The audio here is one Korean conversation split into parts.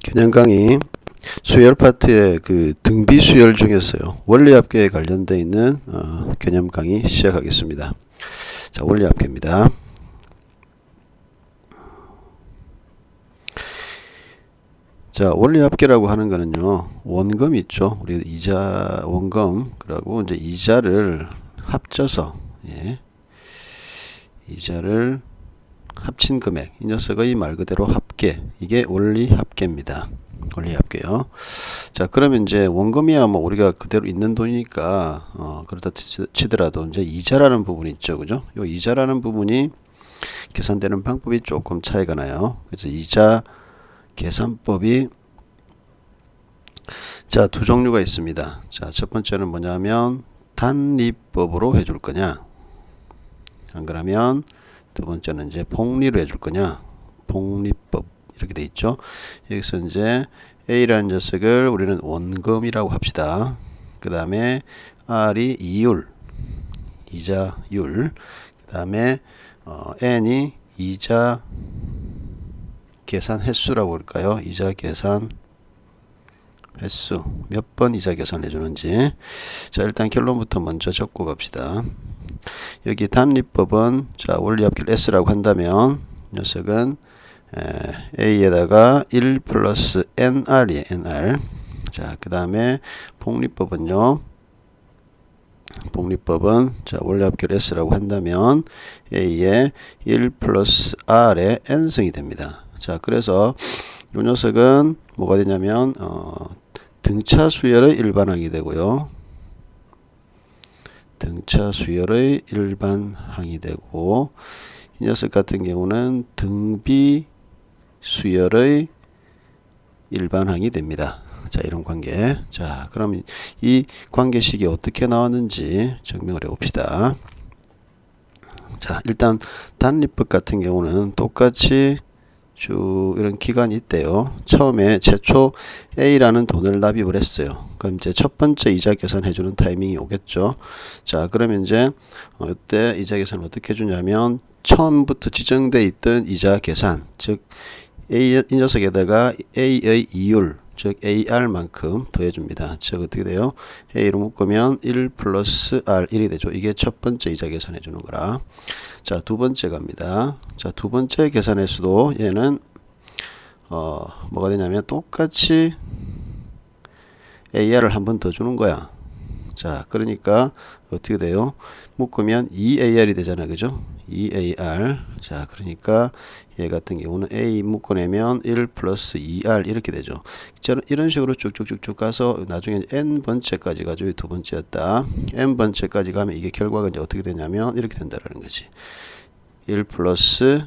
개념 강의 수열 파트의 그 등비 수열 중에서요. 원리합계에 관련되어 있는 개념 강의 시작하겠습니다. 자, 원리합계입니다. 자, 원리합계라고 하는 거는요. 원금 있죠. 우리 이자 원금 그리고 이제 이자를 합쳐서 이자를 합친 금액, 이 녀석의 말 그대로 합계, 이게 원리합계입니다. 원리합계요. 자, 그러면 이제 원금이야 뭐 우리가 그대로 있는 돈이니까 그렇다 치더라도 이제 이자라는 부분이 있죠, 그죠? 요 이자라는 부분이 계산되는 방법이 조금 차이가 나요. 그래서 이자 계산법이 자, 두 종류가 있습니다. 자, 첫 번째는 뭐냐면 단리법으로 해줄 거냐, 안 그러면 두 번째는 이제 복리로 해줄 거냐, 복리법 이렇게 돼 있죠. 여기서 이제 A라는 녀석을 우리는 원금이라고 합시다. 그 다음에 R이 이율, 이자율, 그 다음에 N이 이자 계산 횟수라고 할까요? 이자 계산 횟수, 몇 번 이자 계산해 주는지. 자, 일단 결론부터 먼저 적고 갑시다. 여기 단리법은 자, 원리합계를 S라고 한다면 녀석은 A에다가 1 플러스 NR이에요. NR. 자, 그 다음에 복리법은요. 복리법은 자, 원리합계를 S라고 한다면 A에 1 플러스 R의 N승이 됩니다. 자, 그래서 이 녀석은 뭐가 되냐면 등차 수열의 일반항이 되고요. 등차 수열의 일반항이 되고, 이 녀석 같은 경우는 등비 수열의 일반항이 됩니다. 자, 이런 관계. 자, 그럼 이 관계식이 어떻게 나왔는지 증명을 해봅시다. 자, 일단 단리법 같은 경우는 똑같이 쭉 이런 기간이 있대요. 처음에 최초 A라는 돈을 납입을 했어요. 그럼 이제 첫 번째 이자 계산해주는 타이밍이 오겠죠. 자, 그러면 이제 이때 이자 계산을 어떻게 해주냐면 처음부터 지정되어 있던 이자 계산, 즉 A 이 녀석에다가 A의 이율, 즉 AR만큼 더해줍니다. 즉 어떻게 돼요? A로 묶으면 1 플러스 R 1이 되죠. 이게 첫 번째 이자 계산해주는 거라. 자, 두 번째 갑니다. 자, 두 번째 계산의 수도 얘는 뭐가 되냐면 똑같이 AR을 한 번 더 주는 거야. 자, 그러니까 어떻게 돼요? 묶으면 2AR이 되잖아요, 그죠? 2AR. 자, 그러니까 얘 같은 경우는 A 묶어내면 1 플러스 2R 이렇게 되죠. 이런 식으로 쭉쭉쭉쭉 가서 나중에 N번째까지 가죠. 두 번째였다. N번째까지 가면 이게 결과가 이제 어떻게 되냐면 이렇게 된다라는 거지. 1 플러스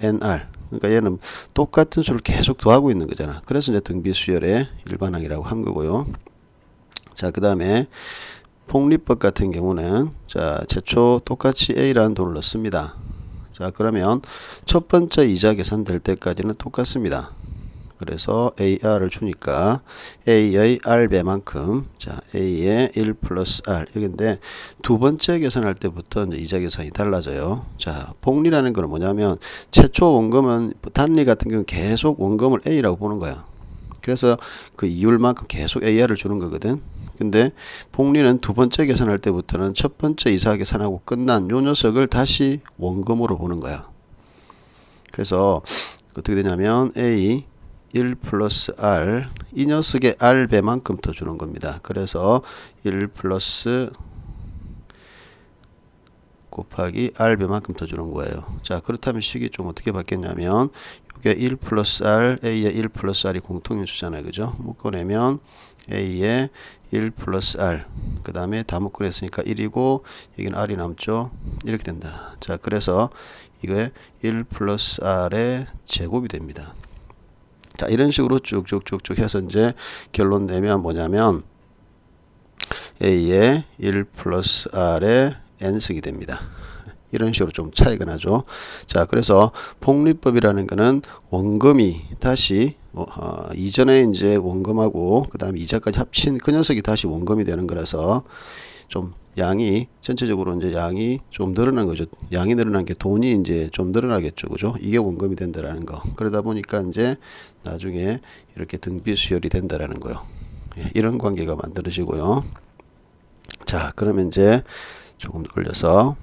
NR. 그러니까 얘는 똑같은 수를 계속 더하고 있는 거잖아. 그래서 이제 등비수열의 일반항이라고 한 거고요. 자, 그 다음에 복리법 같은 경우는 자, 최초 똑같이 A라는 돈을 넣습니다. 자, 그러면 첫 번째 이자 계산될 때까지는 똑같습니다. 그래서 AR을 주니까 A의 R배만큼, 자, A의 1 플러스 R 이건데 두 번째 계산할 때부터 이제 이자 계산이 달라져요. 자, 복리라는 건 뭐냐면 최초 원금은 단리 같은 경우는 계속 원금을 A라고 보는 거야. 그래서 그 이율만큼 계속 AR을 주는 거거든. 근데 복리는 두 번째 계산할 때부터는 첫 번째 이자 계산하고 끝난 요 녀석을 다시 원금으로 보는 거야. 그래서 어떻게 되냐면 A 1 플러스 R, 이 녀석의 R배만큼 더 주는 겁니다. 그래서 1 플러스 곱하기 R배만큼 더 주는 거예요. 자, 그렇다면 식이 좀 어떻게 바뀌었냐면 이게 1 플러스 R, A의 1 플러스 R이 공통인수잖아요, 그죠? 묶어내면 A의 1 플러스 R, 그 다음에 다 묶어냈으니까 1이고 여기는 R이 남죠. 이렇게 된다. 자, 그래서 이게 1 플러스 R의 제곱이 됩니다. 자, 이런 식으로 쭉쭉쭉쭉 해서 이제 결론 내면 뭐냐면 A의 1 플러스 R의 N승이 됩니다. 이런 식으로 좀 차이가 나죠. 자, 그래서 복리법이라는 거는 원금이 다시 이전에 이제 원금하고 그 다음에 이자까지 합친 그 녀석이 다시 원금이 되는 거라서 좀 양이 전체적으로 이제 양이 좀 늘어난 거죠. 양이 늘어난 게 돈이 이제 좀 늘어나겠죠. 그죠? 이게 원금이 된다라는 거. 그러다 보니까 이제 나중에 이렇게 등비 수열이 된다라는 거요. 예, 이런 관계가 만들어지고요. 자, 그러면 이제 조금 올려서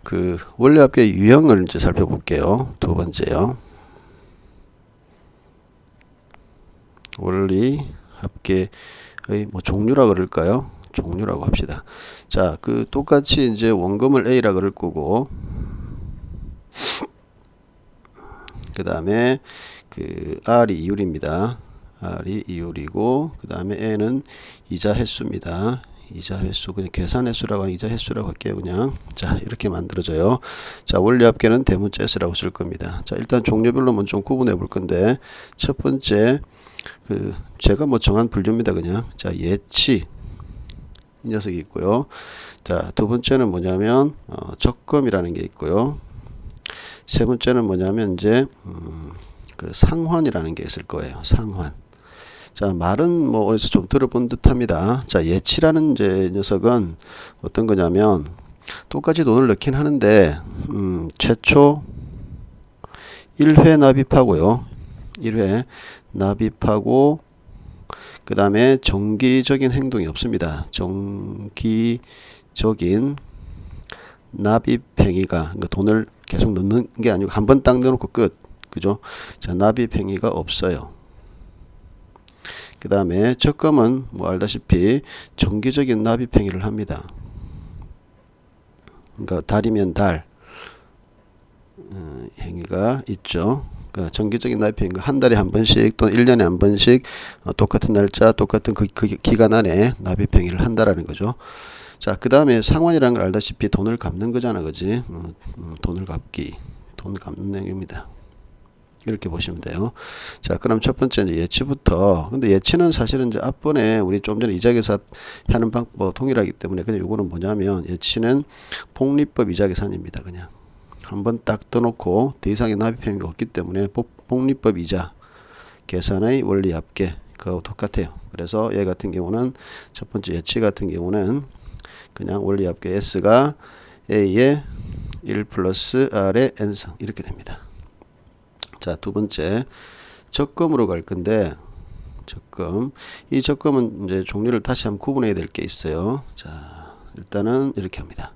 그 원리합계의 유형을 이제 살펴볼게요. 두 번째요. 원리합계의 뭐 종류라 그럴까요? 종류라고 합시다. 자, 그 똑같이 이제 원금을 A라 그럴 거고, 그 다음에 그 R이 이율입니다. R이 이율이고, 그 다음에 N은 이자 횟수입니다. 이자 횟수, 그냥 계산 횟수라고 이자 횟수라고 할게요. 그냥. 자, 이렇게 만들어져요. 자, 원리합계는 대문자 S라고 쓸 겁니다. 자, 일단 종류별로 먼저 좀 구분해 볼 건데, 첫 번째, 그, 제가 뭐 정한 분류입니다. 그냥. 자, 예치. 이 녀석이 있고요. 자, 두 번째는 뭐냐면, 적금이라는 게 있고요. 세 번째는 뭐냐면, 이제, 그 상환이라는 게 있을 거예요. 상환. 자, 말은 뭐 어디서 좀 들어본 듯 합니다. 자, 예치라는 이제 녀석은 어떤 거냐면, 똑같이 돈을 넣긴 하는데, 최초 1회 납입하고요. 1회 납입하고, 그 다음에 정기적인 행동이 없습니다. 정기적인 납입 행위가, 그러니까 돈을 계속 넣는 게 아니고 한 번 딱 넣어놓고 끝. 그죠? 자, 납입 행위가 없어요. 그 다음에 적금은 뭐 알다시피 정기적인 납입 행위를 합니다. 그러니까 달이면 달 행위가 있죠. 그러니까 정기적인 납입 행위가 한 달에 한 번씩 또는 1년에 한 번씩 똑같은 날짜 똑같은 그 기간 안에 납입 행위를 한다라는 거죠. 자, 그 다음에 상환이라는 걸 알다시피 돈을 갚는 거잖아, 그지? 돈을 갚기, 돈 갚는 행위입니다. 이렇게 보시면 돼요. 자, 그럼 첫 번째 이제 예치부터. 근데 예치는 사실은 이제 앞번에 우리 좀 전에 이자계산 하는 방법 동일하기 때문에 그냥 이거는 뭐냐면 예치는 복리법 이자계산입니다. 그냥 한번 딱 떠놓고 더 이상의 납입 행위가 없기 때문에 복리법 이자 계산의 원리합계 그거하고 똑같아요. 그래서 얘 같은 경우는 첫 번째 예치 같은 경우는 그냥 원리합계 S가 A의 1 플러스 R의 N승 이렇게 됩니다. 자, 두 번째 적금으로 갈 건데 적금. 이 적금은 이제 종류를 다시 한번 구분해야 될 게 있어요. 자, 일단은 이렇게 합니다.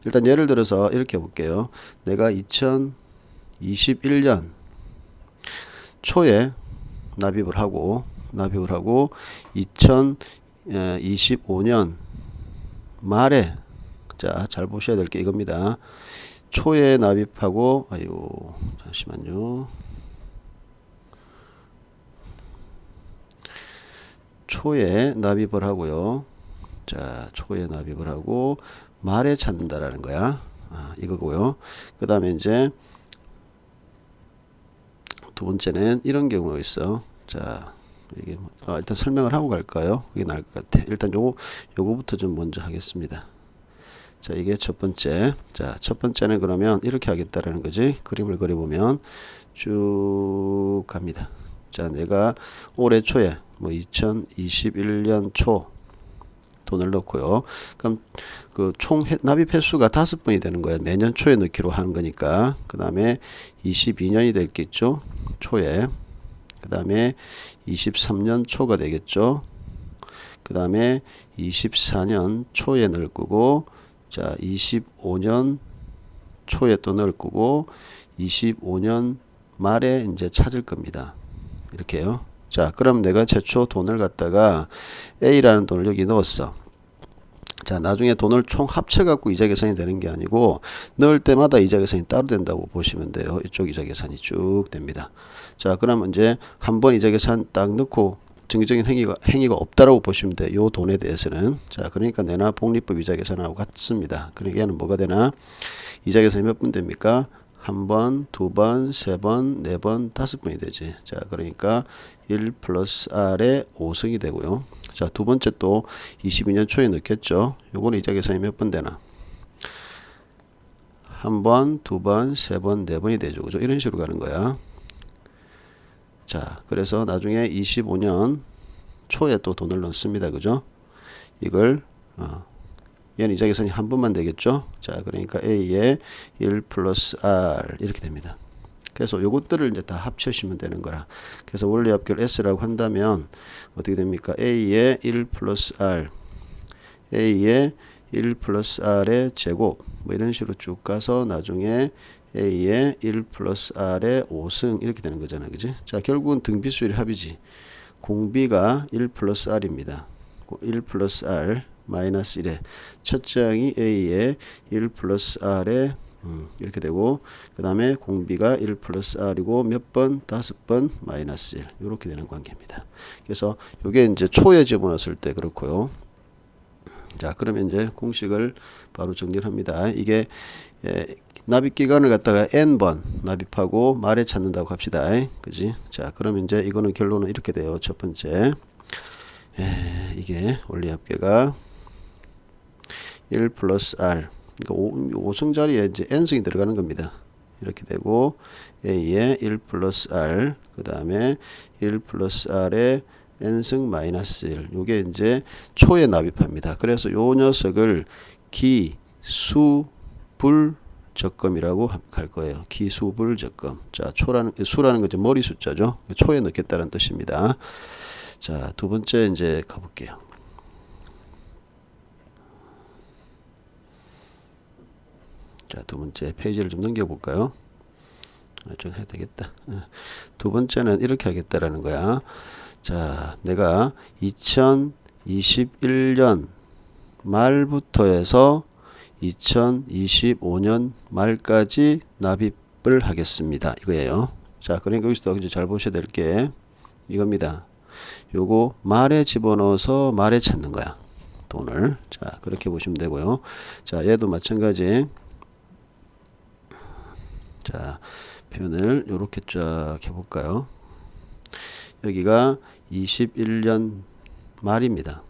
일단 예를 들어서 이렇게 볼게요. 내가 2021년 초에 납입을 하고 2025년 말에 자, 잘 보셔야 될 게 이겁니다. 초에 납입하고 잠시만요. 초에 납입을 하고요. 자, 초에 납입을 하고 말에 찾는다라는 거야. 이거고요. 그 다음에 이제 두 번째는 이런 경우가 있어. 자, 이게 일단 설명을 하고 갈까요? 그게 나을 것 같아. 일단 요거부터 좀 먼저 하겠습니다. 자, 이게 첫 번째. 자, 첫 번째는 그러면 이렇게 하겠다라는 거지. 그림을 그려보면 쭉 갑니다. 자, 내가 올해 초에 뭐 2021년 초 돈을 넣고요. 그럼 그 총 납입 횟수가 5번이 되는 거예요. 매년 초에 넣기로 하는 거니까. 그 다음에 22년이 되겠죠. 초에. 그 다음에 23년 초가 되겠죠. 그 다음에 24년 초에 넣을 거고, 자, 25년 초에 또 넣을 거고, 25년 말에 이제 찾을 겁니다. 이렇게요. 자, 그럼 내가 최초 돈을 갖다가 A라는 돈을 여기 넣었어. 자, 나중에 돈을 총 합쳐갖고 이자계산이 되는 게 아니고 넣을 때마다 이자계산이 따로 된다고 보시면 돼요. 이쪽 이자계산이 쭉 됩니다. 자, 그러면 이제 한번 이자계산 딱 넣고 정기적인 행위가 없다라고 보시면 돼요. 요 돈에 대해서는. 자, 그러니까 내나 복리법 이자계산하고 같습니다. 그러니까 얘는 뭐가 되나? 이자계산이 몇 번 됩니까? 한 번, 두 번, 세 번, 네 번, 5번이 되지. 자, 그러니까 1 플러스 R의 5승이 되고요. 자, 두 번째 또 22년 초에 넣겠죠. 요거는 이자계산이 몇 번 되나? 한 번, 두 번, 세 번, 네 번이 되죠. 그죠? 이런 식으로 가는 거야. 자, 그래서 나중에 25년 초에 또 돈을 넣습니다. 그죠? 이걸 얘는 이자계산이 한 번만 되겠죠. 자, 그러니까 A에 1 플러스 R 이렇게 됩니다. 그래서 요것들을 이제 다 합치시면 되는 거라. 그래서 원리 합계를 S라고 한다면 어떻게 됩니까? A에 1 플러스 R, A에 1 플러스 R의 제곱 뭐 이런 식으로 쭉 가서 나중에 A에 1 플러스 R의 5승 이렇게 되는 거잖아. 그지? 자, 결국은 등비수열이 합이지. 공비가 1 플러스 R입니다. 1 플러스 R 마이너스 1에 첫째 항이 A에 1 플러스 R에 이렇게 되고 그 다음에 공비가 1 플러스 R이고 몇 번? 5번 마이너스 1 이렇게 되는 관계입니다. 그래서 이게 이제 초에 집어넣었을 때 그렇고요. 자, 그러면 이제 공식을 바로 정리를 합니다. 이게 납입 기간을 갖다가 n번 납입하고 말에 찾는다고 합시다. 그지? 자, 그러면 이제 이거는 결론은 이렇게 돼요. 첫 번째 이게 원리 합계가 1 플러스 R 그러니까 5승 자리에 이제 n승이 들어가는 겁니다. 이렇게 되고 A에 1 플러스 R 그 다음에 1 플러스 R에 n승 마이너스 1 요게 이제 초에 납입합니다. 그래서 요 녀석을 기수불 적금이라고 할 거예요. 기수불 적금. 자, 수라는 거 이제 머리 숫자죠. 초에 넣겠다는 뜻입니다. 자, 두 번째 이제 가볼게요. 자, 두 번째 페이지를 좀 넘겨볼까요? 좀 해야 되겠다. 두 번째는 이렇게 하겠다라는 거야. 자, 내가 2021년 말부터 해서 2025년 말까지 납입을 하겠습니다. 이거예요. 자, 그러니까 여기서 이제 잘 보셔야 될 게 이겁니다. 요거 말에 집어넣어서 말에 찾는 거야. 돈을. 자, 그렇게 보시면 되고요. 자, 얘도 마찬가지. 자, 표현을 요렇게 쫙 해볼까요? 여기가 21년 말입니다.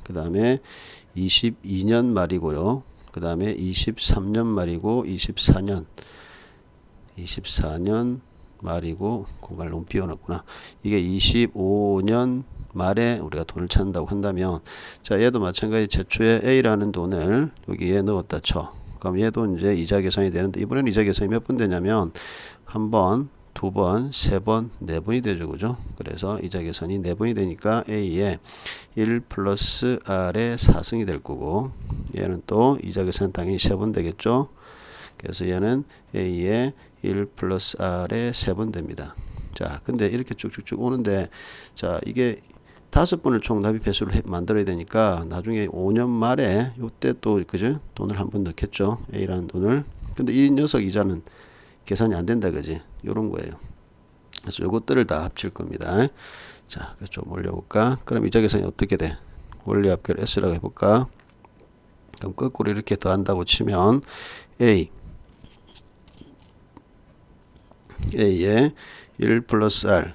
그 다음에 22년 말이고요. 그 다음에 23년 말이고 24년 말이고 공간을 너무 비워놨구나. 이게 25년 말에 우리가 돈을 찾는다고 한다면 자, 얘도 마찬가지 제초에 A라는 돈을 여기에 넣었다 쳐. 그럼 얘도 이제 이자 계산이 되는데 이번에는 이자 계산이 몇 번 되냐면 한 번, 두 번, 세 번, 네 번이 되죠. 그죠? 그래서 이자 계산이 네 번이 되니까 A에 1 플러스 R의 4승이 될 거고 얘는 또 이자 계산 당연히 세 번 되겠죠. 그래서 얘는 A에 1 플러스 R의 3번 됩니다. 자, 근데 이렇게 쭉쭉쭉 오는데 자, 이게 5번을 총 납입 회수를 만들어야 되니까 나중에 5년 말에 요때 또 그죠? 돈을 한 번 넣겠죠. A라는 돈을. 근데 이 녀석 이자는 계산이 안 된다 그지? 요런 거예요. 그래서 요것들을 다 합칠 겁니다. 자, 좀 올려볼까? 그럼 이자 계산이 어떻게 돼? 원리 합계를 S라고 해볼까? 그럼 거꾸로 이렇게 더한다고 치면 A에 1 플러스 R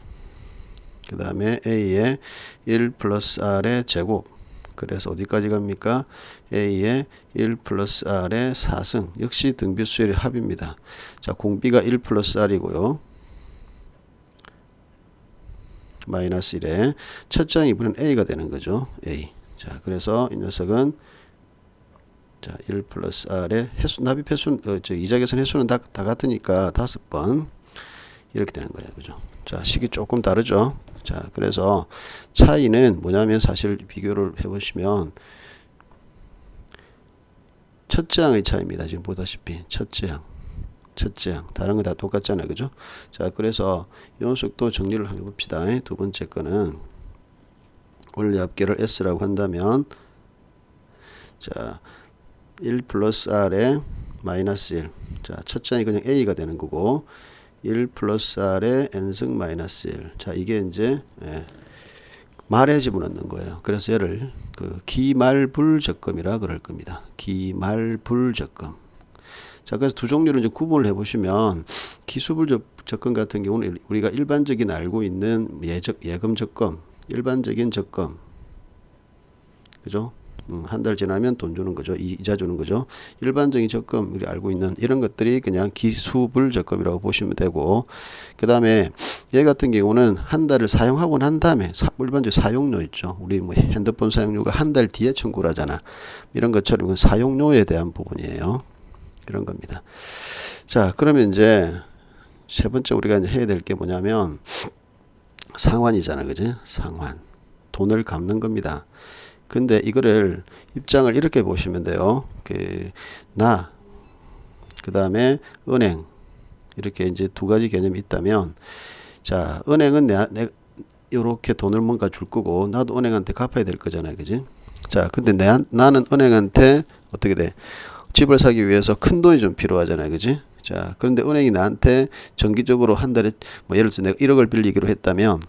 그 다음에 A에 1 플러스 R의 제곱 그래서 어디까지 갑니까? A에 1 플러스 R의 4승 역시 등비수열의 합입니다. 자, 공비가 1 플러스 R이고요. 마이너스 1에 첫째 항 이번엔 A가 되는 거죠. A. 자, 그래서 이 녀석은 자, 1 플러스 R의 납입 횟수, 이자 계산 횟수는 다 같으니까 5번 이렇게 되는 거예요. 그죠? 자, 식이 조금 다르죠? 자, 그래서 차이는 뭐냐면 사실 비교를 해보시면 첫째 항의 차이입니다. 지금 보다시피 첫째 항. 다른 거 다 똑같잖아요. 그죠? 자, 그래서 이 녀석도 정리를 해봅시다. 두 번째 거는 원리 합계를 S라고 한다면 자, 1 플러스 R에 마이너스 1. 자, 첫째 항이 그냥 A가 되는 거고 1 플러스 R에 n승 마이너스 1. 자, 이게 이제 말에 집어넣는 거예요. 그래서 얘를 그 기말불적금이라 그럴 겁니다. 기말불적금. 자, 그래서 두 종류를 이제 구분을 해보시면 기수불적금 같은 경우는 우리가 일반적인 알고 있는 예금 적금, 일반적인 적금, 그죠? 한 달 지나면 돈 주는 거죠. 이자 주는 거죠. 일반적인 적금, 우리 알고 있는 이런 것들이 그냥 기수불 적금이라고 보시면 되고, 그 다음에 얘 같은 경우는 한 달을 사용하고 난 다음에 일반적인 사용료 있죠. 우리 뭐 핸드폰 사용료가 한 달 뒤에 청구를 하잖아. 이런 것처럼 사용료에 대한 부분이에요. 이런 겁니다. 자, 그러면 이제 세 번째 우리가 이제 해야 될 게 뭐냐면 상환이잖아, 그지? 상환. 돈을 갚는 겁니다. 근데 이거를 입장을 이렇게 보시면 돼요. 그 다음에 은행, 이렇게 이제 두 가지 개념이 있다면, 자, 은행은 내 요렇게 돈을 뭔가 줄 거고, 나도 은행한테 갚아야 될 거잖아요, 그지? 자, 근데 나는 은행한테 어떻게 돼? 집을 사기 위해서 큰 돈이 좀 필요하잖아요, 그지? 자, 그런데 은행이 나한테 정기적으로 한 달에 뭐 예를 들어서 내가 1억을 빌리기로 했다면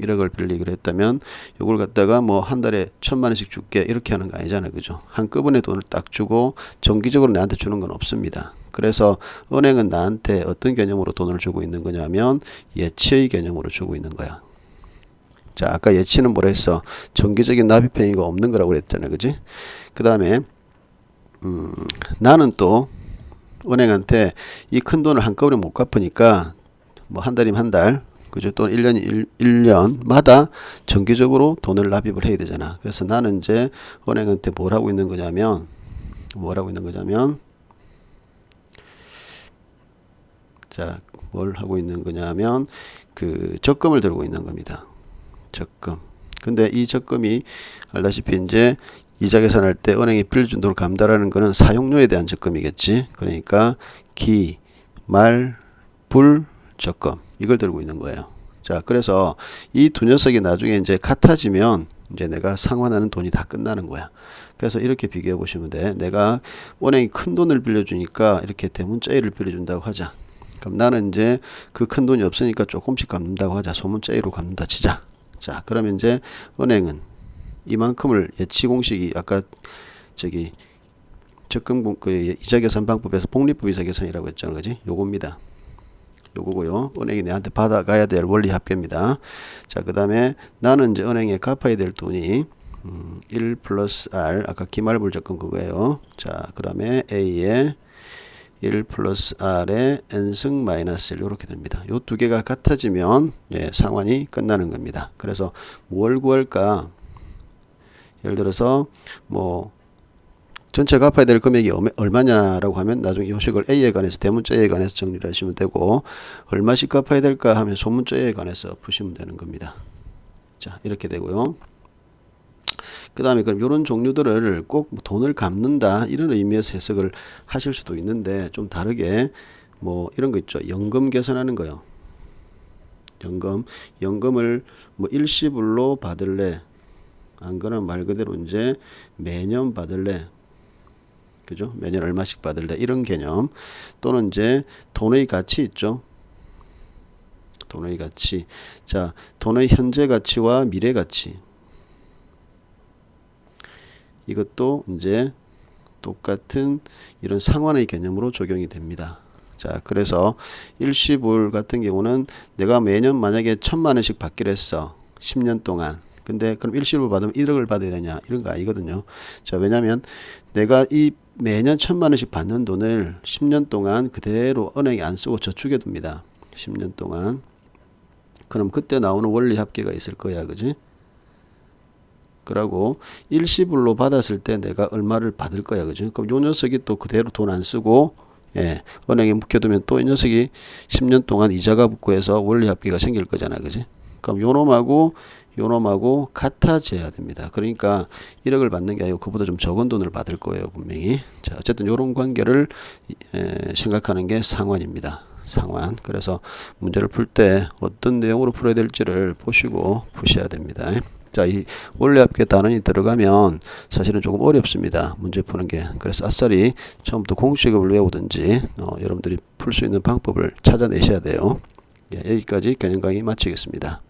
요걸 갖다가 뭐 한 달에 1,000만 원씩 줄게 이렇게 하는 거 아니잖아요, 그죠? 한꺼번에 돈을 딱 주고 정기적으로 나한테 주는 건 없습니다. 그래서 은행은 나한테 어떤 개념으로 돈을 주고 있는 거냐면 예치의 개념으로 주고 있는 거야. 자, 아까 예치는 뭐라 했어? 정기적인 납입 행위가 없는 거라고 그랬잖아요, 그지? 그 다음에 나는 또 은행한테 이 큰 돈을 한꺼번에 못 갚으니까 뭐 한 달이면 한 달, 그죠? 또 1년이 1년마다 정기적으로 돈을 납입을 해야 되잖아. 그래서 나는 이제 은행한테 뭘 하고 있는 거냐면 자, 뭘 하고 있는 거냐면 그 적금을 들고 있는 겁니다. 적금. 근데 이 적금이 알다시피 이제 이자 계산할 때 은행이 빌려준 돈을 감당하는 거는 사용료에 대한 적금이겠지. 그러니까 기, 말, 불, 적금. 이걸 들고 있는 거예요. 자, 그래서 이 두 녀석이 나중에 이제 같아지면 이제 내가 상환하는 돈이 다 끝나는 거야. 그래서 이렇게 비교해 보시면 돼. 내가 은행이 큰 돈을 빌려주니까 이렇게 대문자이를 빌려준다고 하자. 그럼 나는 이제 그 큰 돈이 없으니까 조금씩 갚는다고 하자. 소문자이로 갚는다 치자. 자, 그러면 이제 은행은 이만큼을 예치 공식이 아까 저기 적금 그 이자 계산 방법에서 복리법 이자 계산이라고 했잖아요, 그지? 요겁니다. 요거고요. 은행이 내한테 받아가야 될 원리 합계입니다. 자, 그 다음에 나는 이제 은행에 갚아야 될 돈이 1 플러스 R, 아까 기말불 적금 그거예요. 자, 그 다음에 A에 1 플러스 R에 N승 마이너스 1 이렇게 됩니다. 요 두 개가 같아지면 예, 상환이 끝나는 겁니다. 그래서 뭘 구할까? 예를 들어서 뭐 전체 갚아야 될 금액이 얼마냐라고 하면 나중에 요식을 A에 관해서 대문자에 관해서 정리를 하시면 되고, 얼마씩 갚아야 될까 하면 소문자에 관해서 푸시면 되는 겁니다. 자, 이렇게 되고요. 그 다음에 그럼 이런 종류들을 꼭 돈을 갚는다 이런 의미에서 해석을 하실 수도 있는데, 좀 다르게 뭐 이런 거 있죠. 연금 계산하는 거요. 연금을 뭐 일시불로 받을래, 안 그러면 말 그대로 이제 매년 받을래, 그죠? 매년 얼마씩 받을래, 이런 개념. 또는 이제 돈의 가치 있죠. 돈의 가치. 자, 돈의 현재 가치와 미래 가치. 이것도 이제 똑같은 이런 상환의 개념으로 적용이 됩니다. 자, 그래서 일시불 같은 경우는 내가 매년 만약에 1,000만 원씩 받기로 했어. 10년 동안. 근데 그럼 일시불 받으면 1억을 받아야 되냐? 이런 거 아니거든요. 자, 왜냐면 내가 이 매년 1,000만 원씩 받는 돈을 10년 동안 그대로 은행에 안 쓰고 저축해 둡니다. 10년 동안. 그럼 그때 나오는 원리 합계가 있을 거야, 그지? 그러고 일시불로 받았을 때 내가 얼마를 받을 거야, 그죠? 그럼 요 녀석이 또 그대로 돈 안 쓰고 예, 은행에 묵혀두면 또 이 녀석이 10년 동안 이자가 붙고 해서 원리 합계가 생길 거잖아, 그지? 그럼 요놈하고 같아져야 됩니다. 그러니까 1억을 받는 게 아니고 그보다 좀 적은 돈을 받을 거예요, 분명히. 자, 어쨌든 요런 관계를 생각하는 게 상환입니다. 상환. 그래서 문제를 풀 때 어떤 내용으로 풀어야 될지를 보시고 푸셔야 됩니다. 자, 이 원리 합계 단원이 들어가면 사실은 조금 어렵습니다. 문제 푸는 게. 그래서 아싸리 처음부터 공식을 외우든지 여러분들이 풀 수 있는 방법을 찾아내셔야 돼요. 예, 여기까지 개념 강의 마치겠습니다.